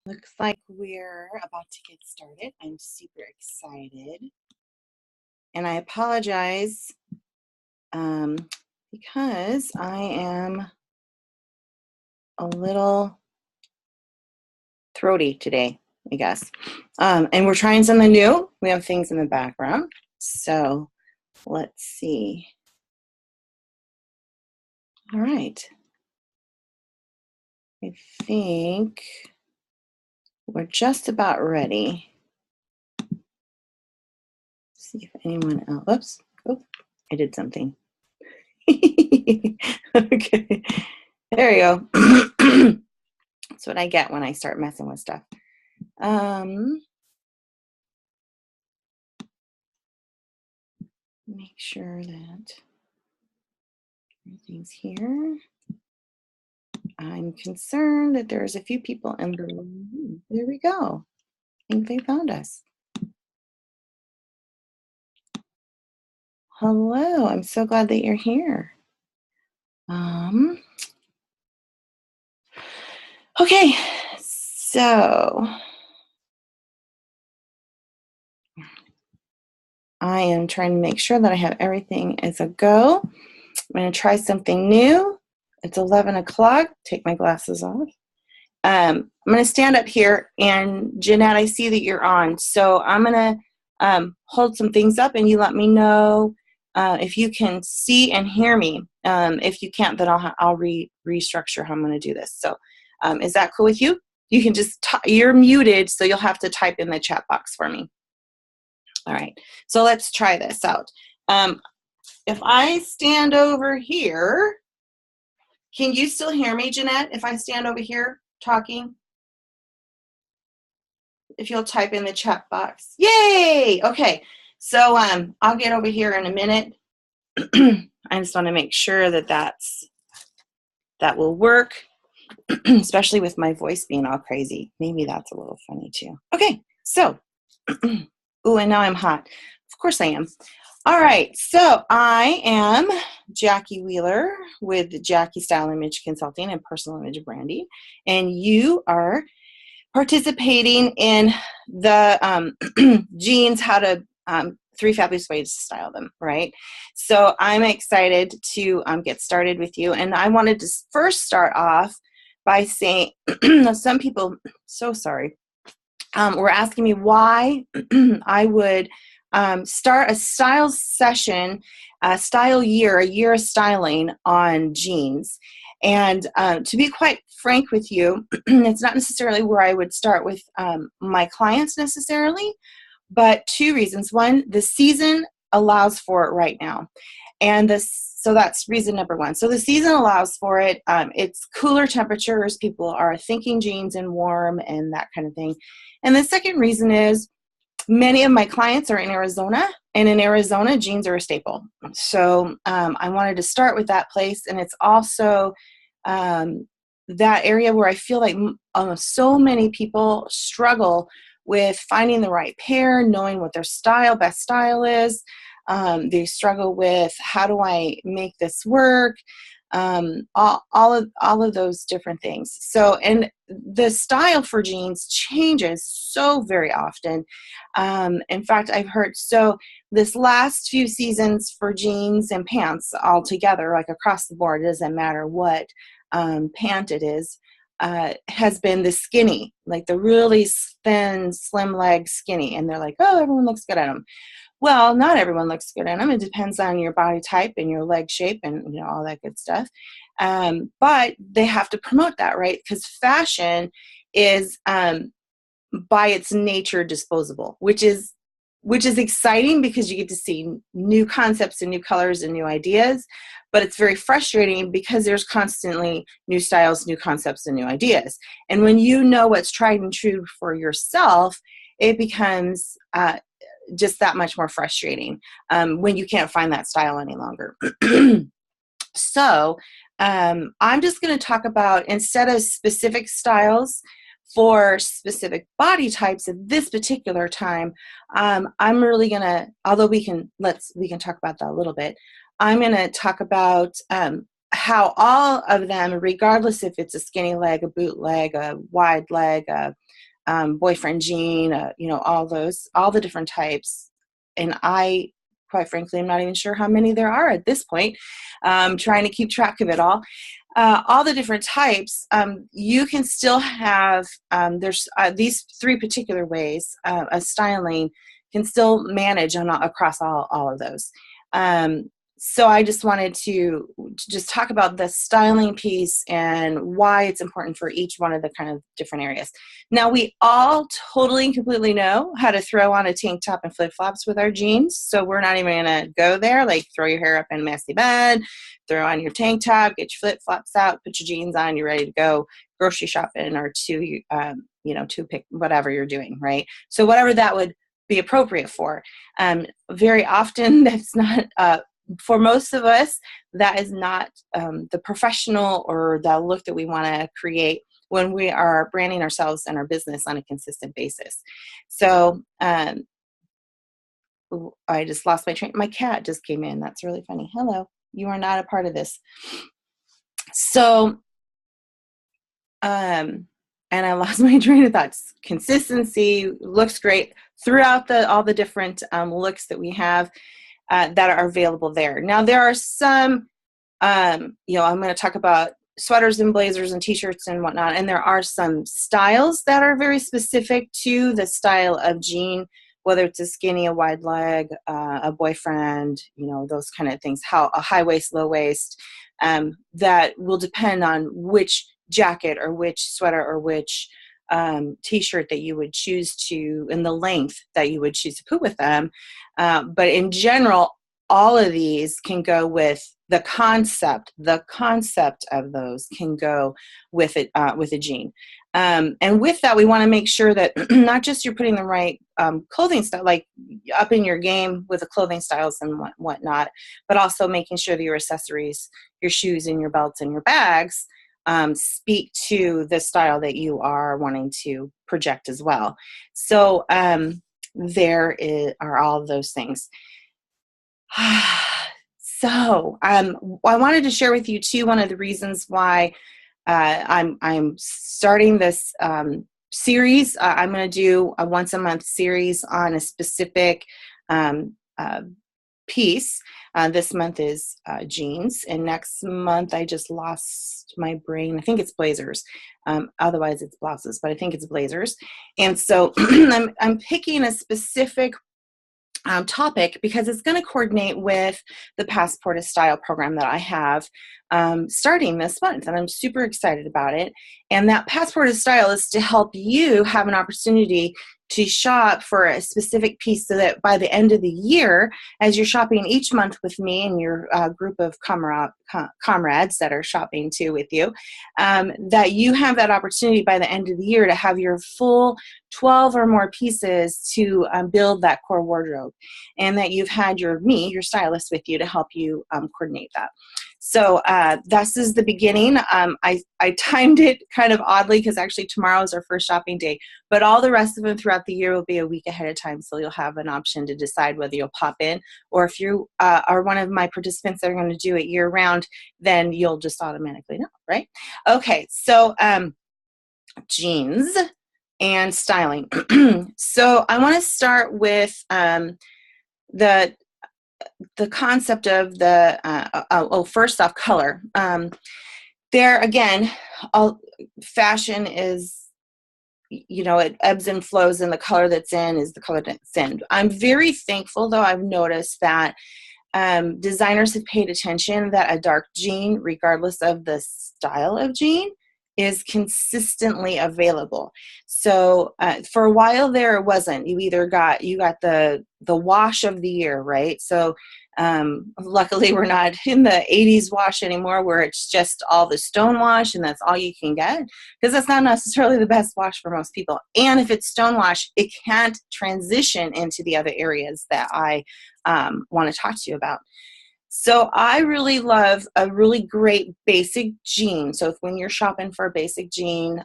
Looks like we're about to get started. I'm super excited. And I apologize because I am a little throaty today, I guess. And we're trying something new. We have things in the background. So let's see. All right. I think we're just about ready. See if anyone else. Oops. Oh, I did something. Okay. There you go. That's what I get when I start messing with stuff. Make sure that everything's here. I'm concerned that there's a few people in the room. There we go. I think they found us. Hello, I'm so glad that you're here. Okay, so I am trying to make sure that I have everything as a go. I'm going to try something new. It's 11 o'clock. Take my glasses off. I'm going to stand up here, and Jeanette, I see that you're on. So I'm going to hold some things up, and you let me know if you can see and hear me. If you can't, then I'll restructure how I'm going to do this. So is that cool with you? You can just, you're muted, so you'll have to type in the chat box for me. All right, so let's try this out. If I stand over here, can you still hear me, Jeanette, if I stand over here talking? If you'll type in the chat box. Yay! Okay, so I'll get over here in a minute. I just want to make sure that that will work, especially with my voice being all crazy. Maybe that's a little funny too. Okay, so, ooh, and now I'm hot. Of course I am. All right, so I am Jackie Wheeler with Jackie Style Image Consulting and Personal Image Branding, and you are participating in the jeans, how to 3 fabulous ways to style them, right? So I'm excited to get started with you, and I wanted to first start off by saying, some people, so sorry, were asking me why I would start a style session, a year of styling on jeans. And to be quite frank with you, it's not necessarily where I would start with my clients necessarily, but 2 reasons. One, the season allows for it right now. And so that's reason number 1. So the season allows for it. It's cooler temperatures. People are thinking jeans and warm and that kind of thing. And the second reason is many of my clients are in Arizona, and in Arizona, jeans are a staple. So I wanted to start with that place, and it's also that area where I feel like so many people struggle with finding the right pair, knowing what their best style is. They struggle with, how do I make this work? All of those different things. So, and the style for jeans changes so very often. In fact, I've heard, so this last few seasons for jeans and pants all together, like across the board, it doesn't matter what pant it is, has been the skinny, like the really thin, slim leg skinny. And they're like, oh, everyone looks good at them. Well, not everyone looks good in them. It depends on your body type and your leg shape and all that good stuff. But they have to promote that, right? Because fashion is by its nature disposable, which is exciting because you get to see new concepts and new colors and new ideas. But it's very frustrating because there's constantly new styles, new concepts, and new ideas. And when you know what's tried and true for yourself, it becomes just that much more frustrating when you can't find that style any longer. So I'm just going to talk about, instead of specific styles for specific body types at this particular time, I'm really going to, although we can talk about that a little bit, I'm going to talk about how all of them, regardless if it's a skinny leg, a boot leg, a wide leg, a boyfriend jean, you know, all the different types. And I, quite frankly, I'm not even sure how many there are at this point, trying to keep track of it all the different types, you can still have, there's these three particular ways of styling can still manage across all of those. So I just wanted to just talk about the styling piece and why it's important for each one of the kind of different areas. Now, we all totally and completely know how to throw on a tank top and flip-flops with our jeans, so we're not even going to go there, like throw your hair up in a messy bun, throw on your tank top, get your flip-flops out, put your jeans on, you're ready to go grocery shopping or to pick whatever you're doing, right? So whatever that would be appropriate for. Very often that's not for most of us, that is not the professional or the look that we want to create when we are branding ourselves and our business on a consistent basis. So I just lost my train. My cat just came in. That's really funny. Hello. You are not a part of this. So, and I lost my train of thoughts. Consistency looks great throughout all the different looks that we have. That are available there. Now, there are some, I'm going to talk about sweaters and blazers and t-shirts and whatnot, and there are some styles that are very specific to the style of jean, whether it's a skinny, a wide leg, a boyfriend, those kind of things, how a high waist, low waist, that will depend on which jacket or which sweater or which t-shirt that you would choose to, and the length that you would choose to put with them. But in general, all of these can go with the concept of those can go with it, with a jean. And with that, we want to make sure that not just you're putting the right clothing style, like up in your game with the clothing styles and whatnot, but also making sure that your accessories, your shoes and your belts and your bags speak to the style that you are wanting to project as well. So are all of those things. So I wanted to share with you too, one of the reasons why I'm starting this series. I'm going to do a once a month series on a specific piece. This month is jeans, and next month I just lost my brain. I think it's blazers. Otherwise it's blouses, but I think it's blazers. And so I'm picking a specific topic because it's going to coordinate with the Passport of Style program that I have starting this month, and I'm super excited about it. And that Passport of Style is to help you have an opportunity to shop for a specific piece so that by the end of the year, as you're shopping each month with me and your group of comrades that are shopping too with you, that you have that opportunity by the end of the year to have your full 12 or more pieces to build that core wardrobe, and that you've had your stylist with you to help you coordinate that. So this is the beginning. I timed it kind of oddly because actually tomorrow is our first shopping day, but all the rest of them throughout the year will be a week ahead of time. So you'll have an option to decide whether you'll pop in, or if you are one of my participants that are going to do it year round, then you'll just automatically know, right? Okay, so jeans and styling. So I want to start with the concept of first off, color. There again, fashion is, it ebbs and flows, and the color that's in is the color that's in. I'm very thankful, though. I've noticed that designers have paid attention that a dark jean, regardless of the style of jean, is consistently available. So for a while there, it wasn't. You got the wash of the year, right? So luckily we're not in the 80s wash anymore, where it's just all the stone wash and that's all you can get, because that's not necessarily the best wash for most people. And if it's stone wash, it can't transition into the other areas that I want to talk to you about. So I really love a really great basic jean. So when you're shopping for a basic jean,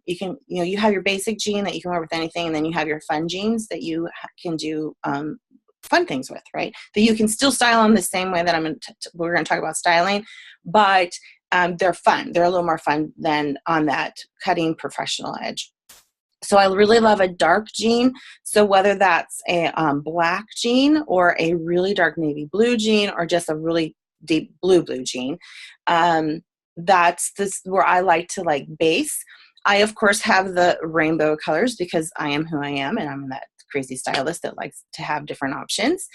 you have your basic jean that you can wear with anything, and then you have your fun jeans that you can do fun things with, right? That you can still style them the same way that we're going to talk about styling, but they're fun. They're a little more fun than on that cutting professional edge. So I really love a dark jean. So whether that's a black jean or a really dark navy blue jean or just a really deep blue jean, that's where I like to like base. I, of course, have the rainbow colors because I am who I am, and I'm that crazy stylist that likes to have different options.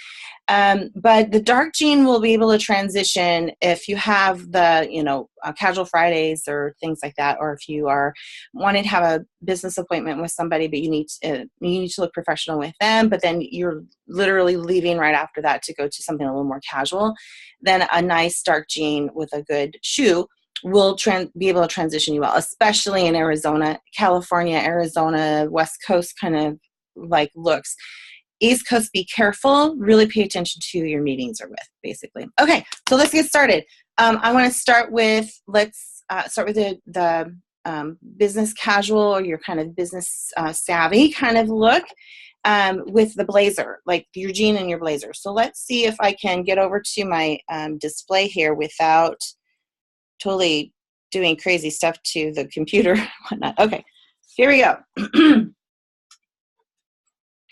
But the dark jean will be able to transition if you have the, casual Fridays or things like that, or if you are wanting to have a business appointment with somebody, but you need to look professional with them, but then you're literally leaving right after that to go to something a little more casual, then a nice dark jean with a good shoe will be able to transition you well, especially in Arizona, California, Arizona, West Coast kind of like looks. East Coast, be careful. Really pay attention to who your meetings are with, basically. Okay, so let's get started. I want to start with, the business casual or your kind of business savvy kind of look with the blazer, like your jean and your blazer. So let's see if I can get over to my display here without totally doing crazy stuff to the computer and whatnot. Okay, here we go.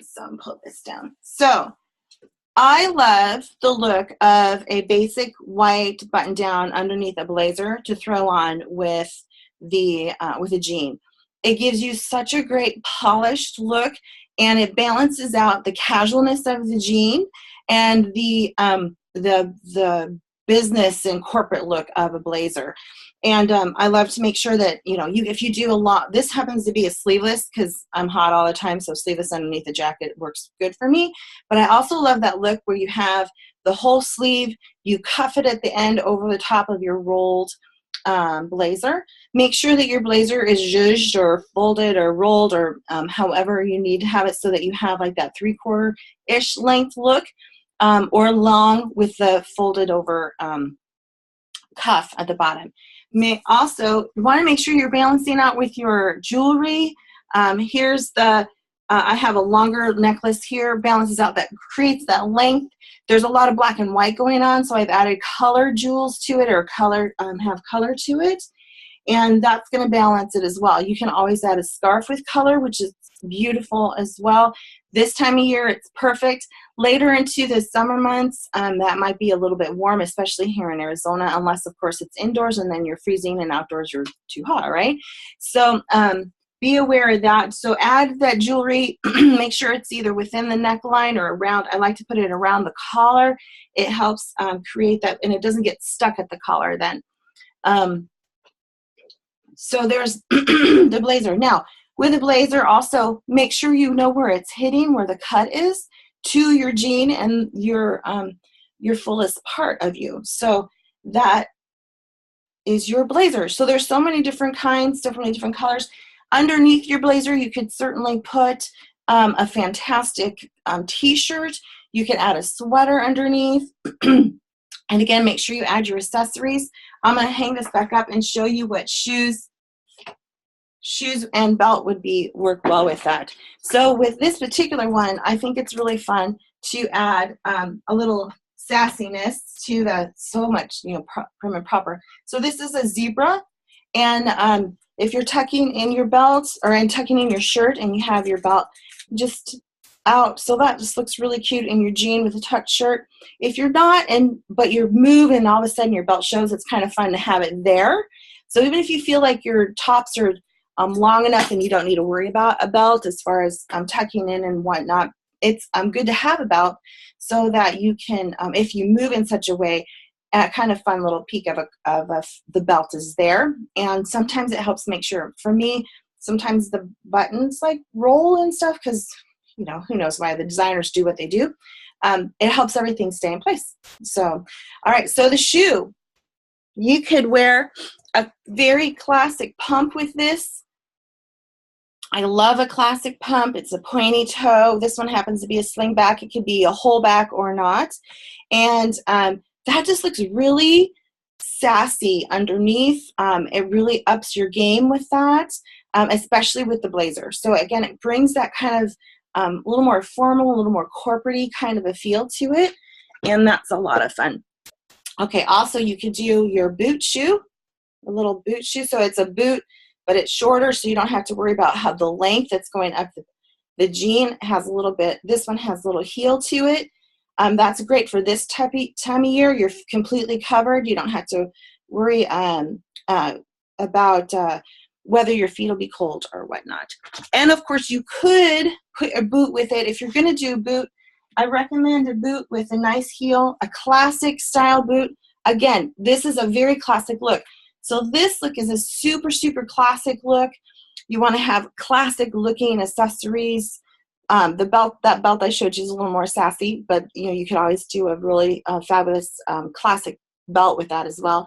So I'm pull this down. So I love the look of a basic white button down underneath a blazer to throw on with a jean. It gives you such a great polished look, and it balances out the casualness of the jean and the business and corporate look of a blazer. And I love to make sure that, if you do a lot, this happens to be a sleeveless because I'm hot all the time, so sleeveless underneath the jacket works good for me. But I also love that look where you have the whole sleeve, you cuff it at the end over the top of your rolled blazer. Make sure that your blazer is zhuzhed or folded or rolled or however you need to have it so that you have like that 3/4-ish length look. Or long with the folded over cuff at the bottom. You want to make sure you're balancing out with your jewelry. Here's I have a longer necklace here, balances out, that creates that length. There's a lot of black and white going on, so I've added color jewels to it, or have color to it. And that's going to balance it as well. You can always add a scarf with color, which is beautiful as well. This time of year, it's perfect. Later into the summer months, that might be a little bit warm, especially here in Arizona, unless, of course, it's indoors and then you're freezing and outdoors you're too hot, right? So be aware of that. So add that jewelry. Make sure it's either within the neckline or around. I like to put it around the collar. It helps create that, and it doesn't get stuck at the collar then. So there's the blazer. Now, with the blazer, also make sure you know where it's hitting, where the cut is to your jean and your fullest part of you. So that is your blazer. So there's so many different kinds, different colors. Underneath your blazer, you could certainly put a fantastic t-shirt. You can add a sweater underneath. And again, make sure you add your accessories. I'm going to hang this back up and show you what shoes and belt would work well with that. So with this particular one, I think it's really fun to add a little sassiness to the so much, prim and proper. So this is a zebra, and if you're tucking in your belt or tucking in your shirt and you have your belt just out, so that just looks really cute in your jean with a tucked shirt. If you're not, but you're moving and all of a sudden your belt shows, it's kind of fun to have it there. So even if you feel like your tops are long enough and you don't need to worry about a belt as far as tucking in and whatnot, it's good to have a belt so that you can, if you move in such a way, a kind of fun little peek of the belt is there. And sometimes it helps make sure, for me, sometimes the buttons like roll and stuff because, who knows why the designers do what they do. It helps everything stay in place. So, all right, so the shoe. You could wear a very classic pump with this. I love a classic pump. It's a pointy toe. This one happens to be a sling back. It could be a whole back or not. And that just looks really sassy underneath. It really ups your game with that, especially with the blazer. So again, it brings that kind of a little more formal, a little more corporate-y kind of a feel to it, and that's a lot of fun. Okay, also you could do your boot shoe, a little boot shoe. So it's a boot, but it's shorter, so you don't have to worry about how the length that's going up. The jean has a little bit, this one has a little heel to it. That's great for this time of year. You're completely covered. You don't have to worry about whether your feet will be cold or whatnot. And of course, you could put a boot with it. If you're going to do a boot, I recommend a boot with a nice heel, a classic style boot. Again, this is a very classic look. So this look is a super, super classic look. You want to have classic looking accessories. The belt, that belt I showed you is a little more sassy, but you know, you can always do a really fabulous classic belt with that as well.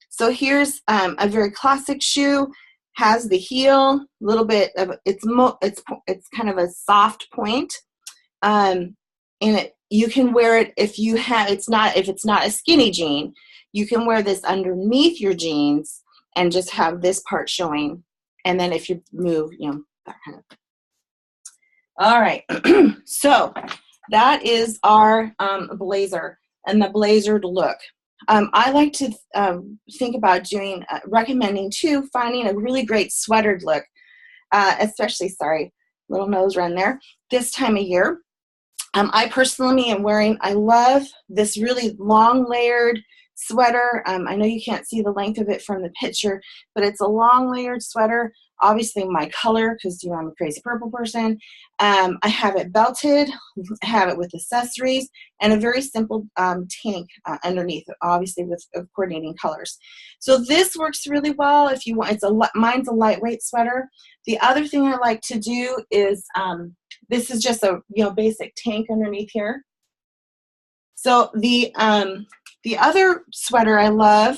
So here's a very classic shoe. Has the heel, a little bit of it's kind of a soft point. And you can wear it if it's not a skinny jean, you can wear this underneath your jeans and just have this part showing. And then if you move, you know, that kind of. All right, so that is our blazer and the blazered look. I like to think about recommending too, finding a really great sweatered look, especially, sorry, little nose run there, this time of year. I personally am I love this really long layered sweater. I know you can't see the length of it from the picture, but it's a long layered sweater. Obviously my color, because you know I'm a crazy purple person. I have it belted, I have it with accessories, and a very simple tank underneath, obviously with coordinating colors. So this works really well if you want. Mine's a lightweight sweater. The other thing I like to do is this is just a basic tank underneath here. So the other sweater I love,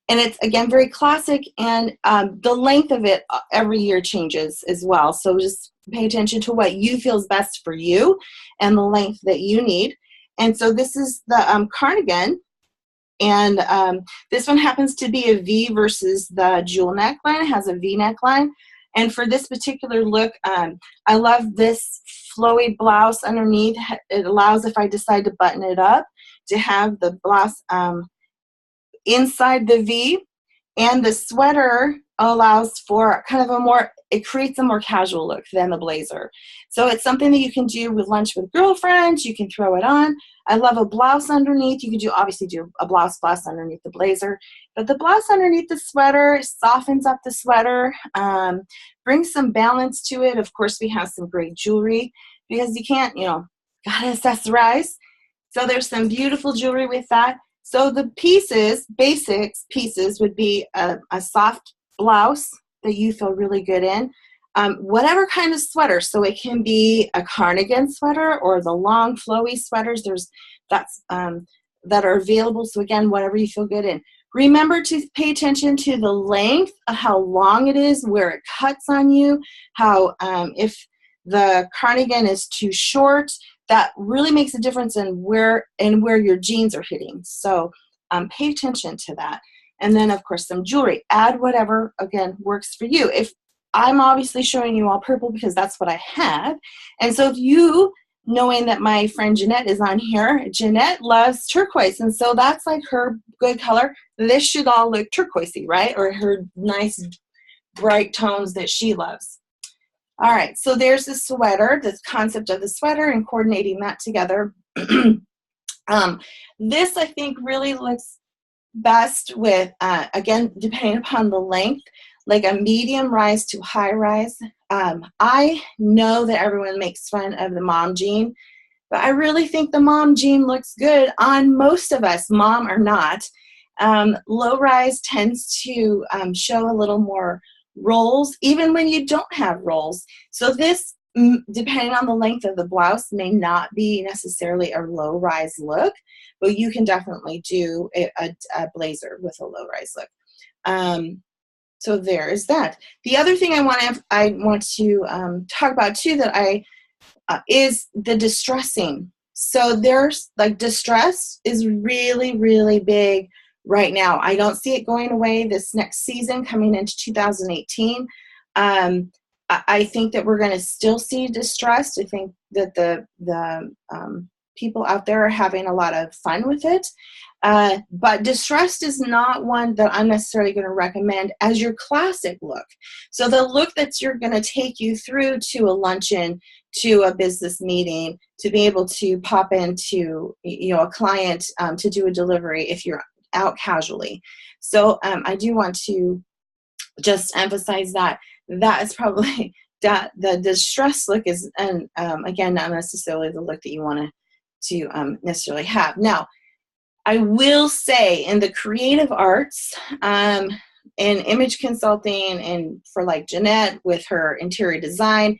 and it's again very classic, and the length of it every year changes as well. So just pay attention to what you feel is best for you and the length that you need. And so this is the cardigan, and this one happens to be a V versus the jewel neckline. It has a V neckline. And for this particular look, I love this flowy blouse underneath. It allows, if I decide to button it up, to have the blouse inside the V, and the sweater allows for kind of it creates a more casual look than the blazer. So it's something that you can do with lunch with girlfriends. You can throw it on. I love a blouse underneath. You could obviously do a blouse underneath the blazer, but the blouse underneath the sweater softens up the sweater, brings some balance to it. Of course, we have some great jewelry, because you can't, gotta accessorize. So there's some beautiful jewelry with that. So the basic pieces would be a soft blouse that you feel really good in. Whatever kind of sweater. So it can be a cardigan sweater or the long flowy sweaters that are available. So again, whatever you feel good in. Remember to pay attention to the length of how long it is, where it cuts on you, how if the cardigan is too short, that really makes a difference in where your jeans are hitting. So pay attention to that. And then, of course, some jewelry. Add whatever, again, works for you. If I'm obviously showing you all purple because that's what I have. And so if you, knowing that my friend Jeanette is on here, Jeanette loves turquoise. And so that's like her good color. This should all look turquoisey, right? Or her nice bright tones that she loves. All right, so there's the sweater, this concept of the sweater and coordinating that together. This, I think, really looks best with, again, depending upon the length, like a medium rise to high rise. I know that everyone makes fun of the mom jean, but I really think the mom jean looks good on most of us, mom or not. Low rise tends to show a little more rolls, even when you don't have rolls. So this, depending on the length of the blouse, may not be necessarily a low rise look, but you can definitely do a blazer with a low rise look. So there is that. The other thing I want to talk about too that is the distressing. So there's like distress is really, really big right now. I don't see it going away this next season coming into 2018. I think that we're going to still see distressed. I think that the people out there are having a lot of fun with it. But distressed is not one that I'm necessarily going to recommend as your classic look. So the look that you're going to take you through to a luncheon, to a business meeting, to be able to pop into, you know, a client to do a delivery if you're out casually. So I do want to just emphasize that that is probably that the distress look is, and again, not necessarily the look that you want to necessarily have. Now, I will say in the creative arts, in image consulting, and for like Jeanette with her interior design,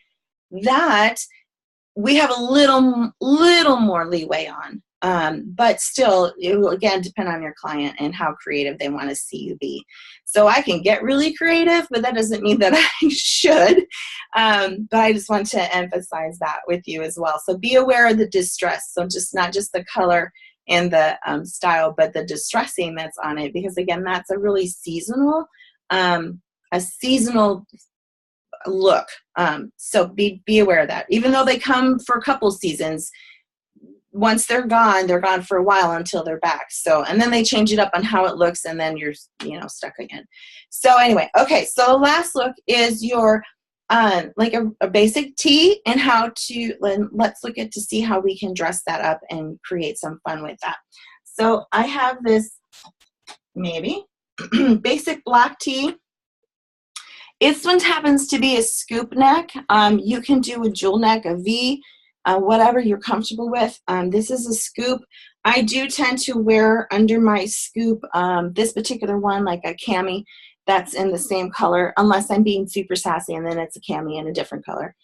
that we have a little more leeway on. But still, it will again depend on your client and how creative they want to see you be. So I can get really creative, but that doesn't mean that I should. But I just want to emphasize that with you as well. So be aware of the distress. So just not just the color and the style, but the distressing that's on it, because again, that's a really seasonal, look. So be aware of that. Even though they come for a couple seasons, once they're gone for a while until they're back. So, and then they change it up on how it looks, and then you're, you know, stuck again. So anyway, okay, so the last look is your like a basic tee, and how to, let's look at to see how we can dress that up and create some fun with that. So I have this maybe basic black tee. This one happens to be a scoop neck. You can do a jewel neck, a V, whatever you're comfortable with. This is a scoop. I do tend to wear under my scoop this particular one, like a cami that's in the same color, unless I'm being super sassy and then it's a cami in a different color.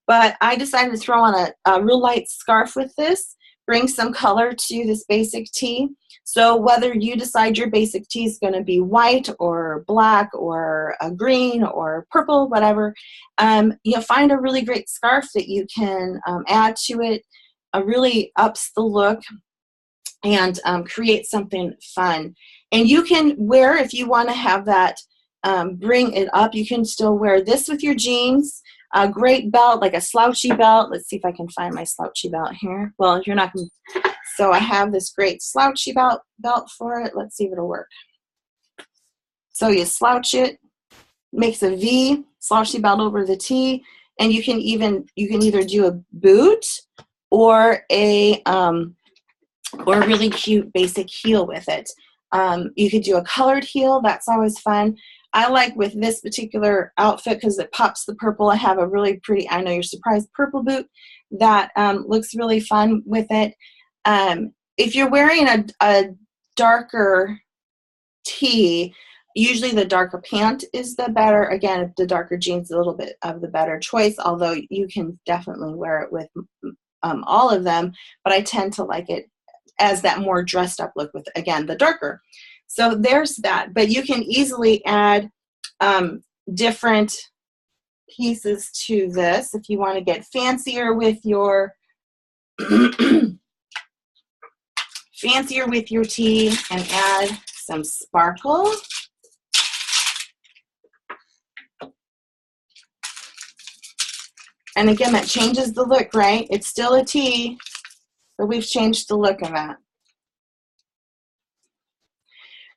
But I decided to throw on a real light scarf with this, bring some color to this basic tee. So whether you decide your basic tee is going to be white or black or a green or purple, whatever, you'll find a really great scarf that you can add to it. Really ups the look and create something fun. And you can wear, if you want to have that, bring it up, you can still wear this with your jeans. A great belt, like a slouchy belt. Let's see if I can find my slouchy belt here. Well, you're not going to. So I have this great slouchy belt for it. Let's see if it'll work. So you slouch it, makes a V, slouchy belt over the T, and you can either do a boot or a really cute basic heel with it. You could do a colored heel. That's always fun. I like with this particular outfit because it pops the purple. I have a really pretty, I know you're surprised, purple boot that looks really fun with it. If you're wearing a darker tee, usually the darker pant is the better. Again, the darker jeans a little bit of the better choice, although you can definitely wear it with all of them, but I tend to like it as that more dressed up look with, again, the darker. So there's that, but you can easily add different pieces to this if you want to get fancier with your tee and add some sparkle. And again, that changes the look, right? It's still a tee, but we've changed the look of that.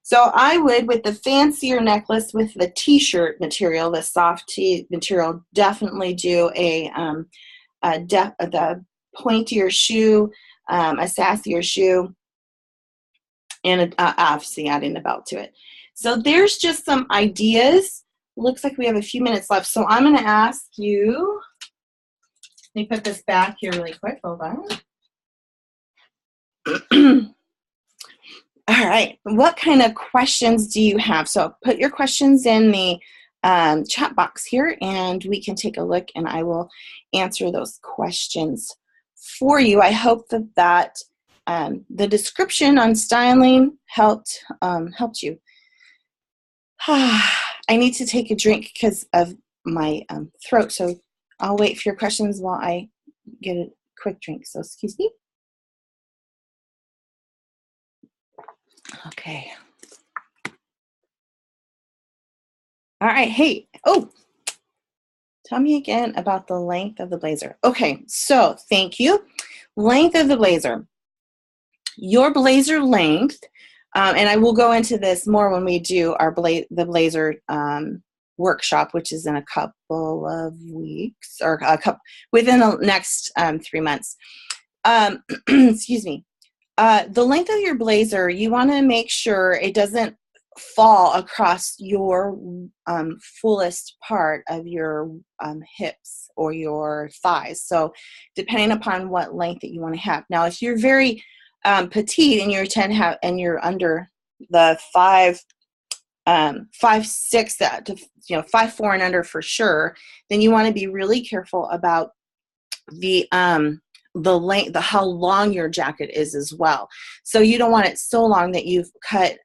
So I would, with the fancier necklace with the t-shirt material, the soft tee material, definitely do the pointier shoe, a sassier shoe, and obviously adding a belt to it. So there's just some ideas. Looks like we have a few minutes left. So I'm going to ask you, let me put this back here really quick. Hold on. All right, what kind of questions do you have? So put your questions in the chat box here, and we can take a look, and I will answer those questions for you. I hope that the description on styling helped you. I need to take a drink because of my throat, so I'll wait for your questions while I get a quick drink. So excuse me. Okay. All right. Hey. Oh, Tell me again about the length of the blazer. Okay, so thank you. Length of the blazer. Your blazer length, and I will go into this more when we do our the blazer workshop, which is in a couple of weeks, or within the next 3 months. Excuse me. The length of your blazer, you want to make sure it doesn't fall across your fullest part of your hips or your thighs. So depending upon what length that you want to have. Now, if you're very petite and you're under the 5'6", 5'4" and under for sure, then you want to be really careful about the length, how long your jacket is as well. So you don't want it so long that you've cut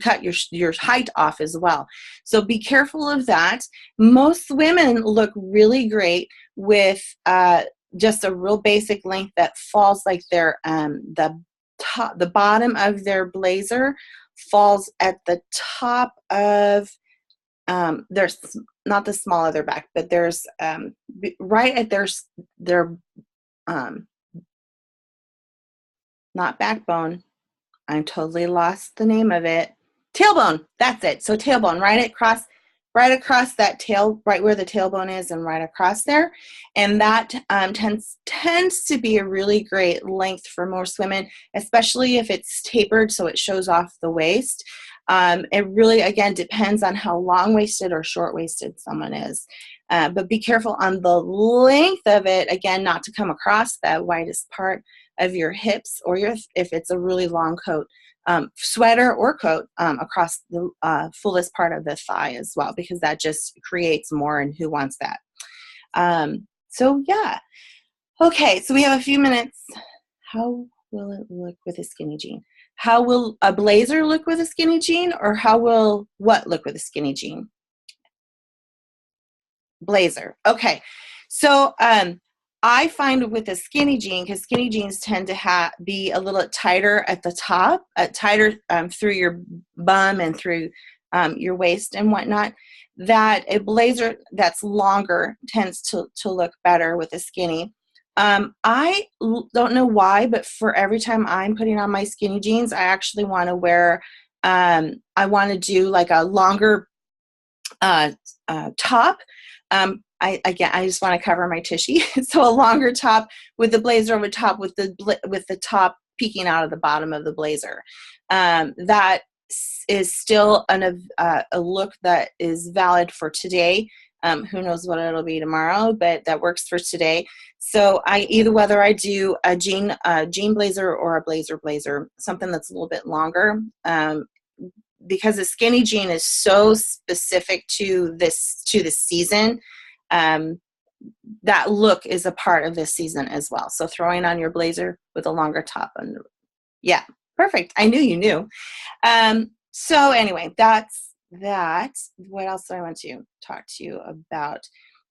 cut your height off as well. So be careful of that. Most women look really great with just a real basic length that falls like their the bottom of their blazer falls at the top of there's not the small of their back, but there's right at their not backbone. I'm totally lost the name of it. Tailbone. That's it. So tailbone, right across that tail, right where the tailbone is, and right across there. And that tends to be a really great length for most women, especially if it's tapered so it shows off the waist. It really, again, depends on how long-waisted or short-waisted someone is. But be careful on the length of it, again, not to come across that widest part of your hips, or if it's a really long coat, sweater or coat, across the fullest part of the thigh as well, because that just creates more, and who wants that? So yeah. Okay, so we have a few minutes. How will it look with a skinny jean? How will a blazer look with a skinny jean, or how will what look with a skinny jean? Blazer. Okay. So I find with a skinny jean, because skinny jeans tend to be a little tighter at the top, tighter through your bum and through your waist and whatnot, that a blazer that's longer tends to look better with a skinny. I don't know why, but for every time I'm putting on my skinny jeans, I actually want to wear, I want to do like a longer top. I just want to cover my tushy. So a longer top with the blazer over top, with the top peeking out of the bottom of the blazer. That is still a look that is valid for today. Who knows what it'll be tomorrow, but that works for today. So whether I do a jean blazer or a blazer, something that's a little bit longer, because a skinny jean is so specific to the season. That look is a part of this season as well. So throwing on your blazer with a longer top under, yeah, perfect. I knew you knew. So anyway, that's that. What else do I want to talk to you about?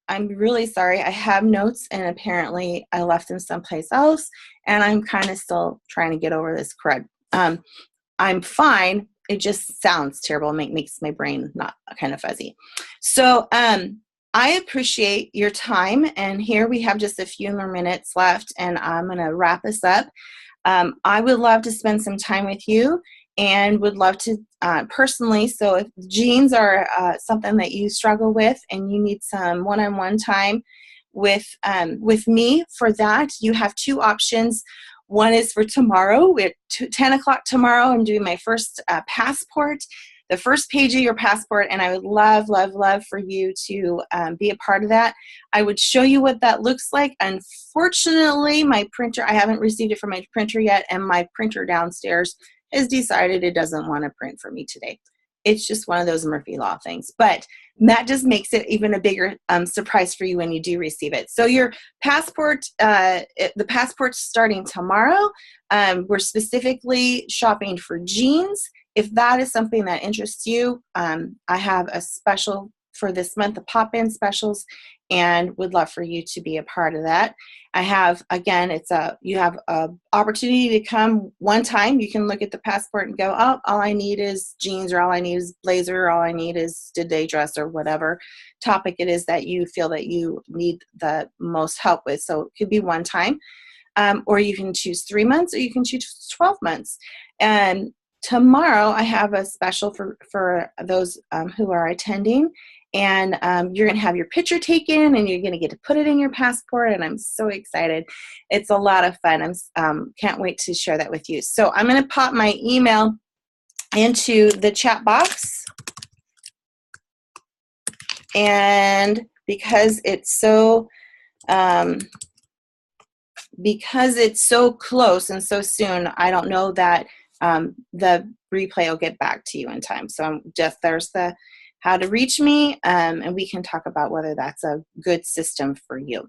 I'm really sorry. I have notes, and apparently I left them someplace else, and I'm kind of still trying to get over this crud. I'm fine. It just sounds terrible. Makes my brain not kind of fuzzy. So I appreciate your time, and here we have just a few more minutes left, and I'm going to wrap this up. I would love to spend some time with you, and would love to personally, so if jeans are something that you struggle with and you need some one-on-one time with me for that, you have two options. One is for tomorrow. At 10 o'clock tomorrow, I'm doing my first passport, the first page of your passport, and I would love, love, love for you to be a part of that. I would show you what that looks like. Unfortunately, my printer, I haven't received it from my printer yet, and my printer downstairs has decided it doesn't want to print for me today. It's just one of those Murphy Law things. But that just makes it even a bigger surprise for you when you do receive it. So your passport, the passport's starting tomorrow. We're specifically shopping for jeans. If that is something that interests you, I have a special for this month, the pop-in specials, and would love for you to be a part of that. I have, again, you have a opportunity to come one time. You can look at the passport and go, oh, all I need is jeans, or all I need is blazer, or all I need is a day dress, or whatever topic it is that you feel that you need the most help with. So it could be one time, or you can choose 3 months, or you can choose 12 months. And tomorrow I have a special for those who are attending. And you're going to have your picture taken, and you're going to get to put it in your passport, and I'm so excited. It's a lot of fun. Can't wait to share that with you. So I'm going to pop my email into the chat box, and because it's so close and so soon, I don't know that the replay will get back to you in time. So there's the how to reach me, and we can talk about whether that's a good system for you.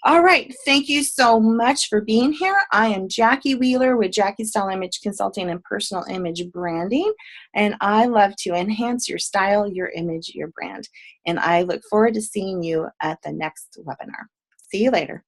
All right, thank you so much for being here. I am Jackie Wheeler with Jackie Style Image Consulting and Personal Image Branding, and I love to enhance your style, your image, your brand. And I look forward to seeing you at the next webinar. See you later.